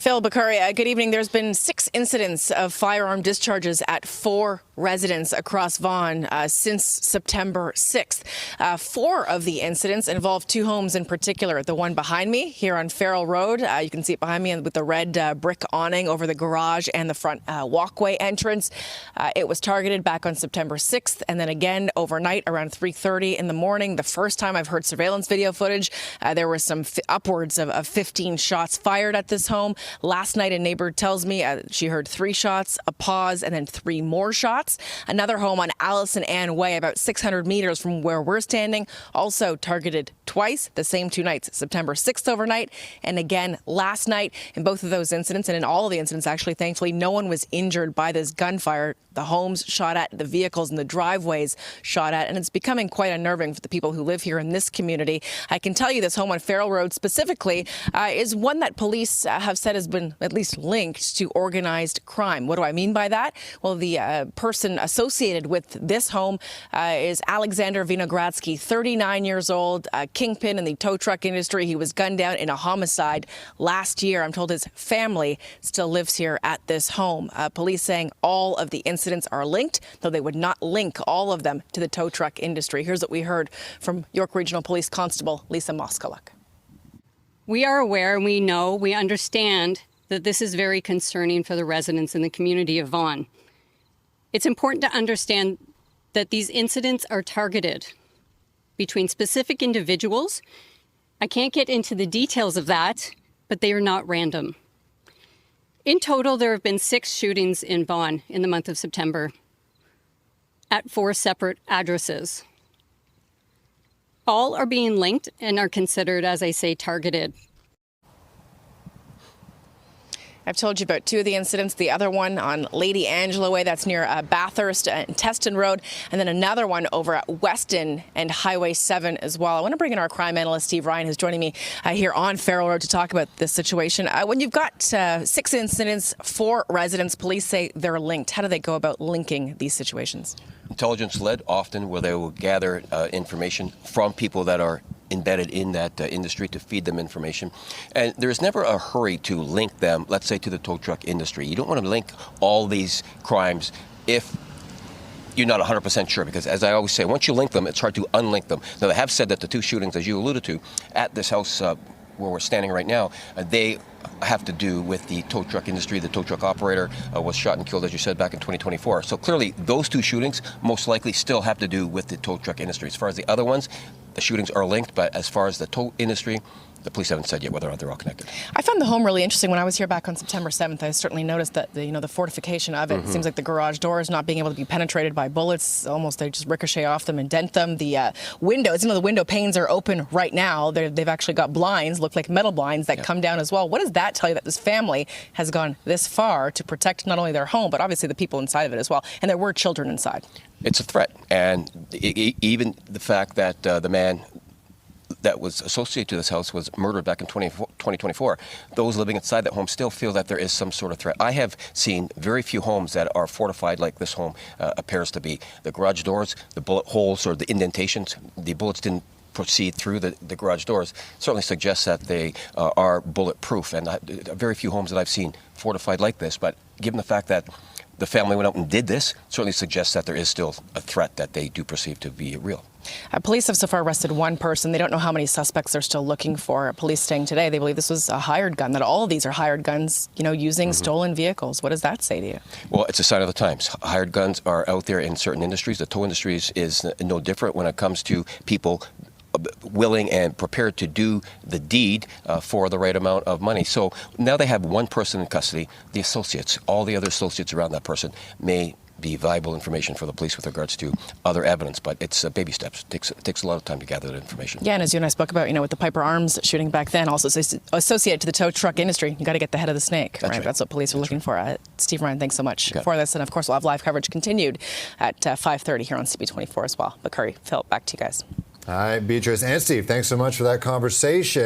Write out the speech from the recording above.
Phil Bakari, good evening. There's been 6 incidents of firearm discharges at 4 residents across Vaughan since September 6th. 4 of the incidents involve 2 homes in particular. The one behind me here on Farrell Road, you can see it behind me with the red brick awning over the garage and the front walkway entrance. It was targeted back on September 6th and then again overnight around 3:30 in the morning. The first time I've heard surveillance video footage, there was some upwards of 15 shots fired at this home. Last night, a neighbor tells me she heard 3 shots, a pause, and then 3 more shots. Another home on Allison Ann Way, about 600 meters from where we're standing, also targeted twice, the same 2 nights, September 6th overnight, and again last night. In both of those incidents, and in all of the incidents, actually, thankfully, no one was injured by this gunfire. The homes shot at, the vehicles and the driveways shot at, and it's becoming quite unnerving for the people who live here in this community. I can tell you this home on Farrell Road specifically is one that police have said has been at least linked to organized crime. What do I mean by that? Well, the person associated with this home is Alexander Vinogradsky, 39 years old, a kingpin in the tow truck industry. He was gunned down in a homicide last year. I'm told his family still lives here at this home. Police saying all of the incidents are linked, though they would not link all of them to the tow truck industry. Here's what we heard from York Regional Police Constable Lisa Moskaluk. We are aware and we know, we understand that this is very concerning for the residents in the community of Vaughan. It's important to understand that these incidents are targeted between specific individuals. I can't get into the details of that, but they are not random. In total, there have been 6 shootings in Vaughan in the month of September at 4 separate addresses. All are being linked and are considered, as I say, targeted. I've told you about 2 of the incidents. The other one on Lady Angela Way, that's near Bathurst and Teston Road, and then another one over at Weston and Highway 7 as well. I want to bring in our crime analyst, Steve Ryan, who's joining me here on Farrell Road to talk about this situation. When you've got 6 incidents, 4 residents, police say they're linked. How do they go about linking these situations? Intelligence-led, often, where they will gather information from people that are embedded in that industry to feed them information. And there's never a hurry to link them, let's say, to the tow truck industry. You don't want to link all these crimes if you're not 100% sure, because as I always say, once you link them, it's hard to unlink them. Now, they have said that the 2 shootings, as you alluded to, at this house where we're standing right now, they have to do with the tow truck industry. The tow truck operator was shot and killed, as you said, back in 2024. So clearly, those 2 shootings most likely still have to do with the tow truck industry. As far as the other ones, the shootings are linked, but as far as the tow industry, the police haven't said yet whether or not they're all connected. I found the home really interesting. When I was here back on September 7th, I certainly noticed that the fortification of it. It seems like the garage doors not being able to be penetrated by bullets. Almost they just ricochet off them and dent them. The windows, the window panes are open right now. They've actually got blinds, look like metal blinds that come down as well. What does that tell you, that this family has gone this far to protect not only their home, but obviously the people inside of it as well? And there were children inside. It's a threat. And even the fact that the man that was associated to this house was murdered back in 2024. Those living inside that home still feel that there is some sort of threat. I have seen very few homes that are fortified like this home appears to be. The garage doors, the bullet holes or the indentations, the bullets didn't proceed through the garage doors, certainly suggests that they are bulletproof. And very few homes that I've seen fortified like this. But given the fact that the family went out and did this, certainly suggests that there is still a threat that they do perceive to be real. Police have so far arrested 1 person. They don't know how many suspects they're still looking for. Police saying today they believe this was a hired gun, that all of these are hired guns, using stolen vehicles. What does that say to you? Well, it's a sign of the times. Hired guns are out there in certain industries. The tow industry is no different when it comes to people willing and prepared to do the deed for the right amount of money. So now they have 1 person in custody. The associates, all the other associates around that person may be valuable information for the police with regards to other evidence, but it's baby steps. It takes a lot of time to gather that information. Yeah, and as you and I spoke about, with the Piper Arms shooting back then, also associated to the tow truck industry, you got to get the head of the snake. That's right. That's what police are looking for. Steve Ryan, thanks so much for this, and of course we'll have live coverage continued at 5:30 here on CB24 as well. Bakari, Phil, back to you guys. All right, Beatrice and Steve, thanks so much for that conversation.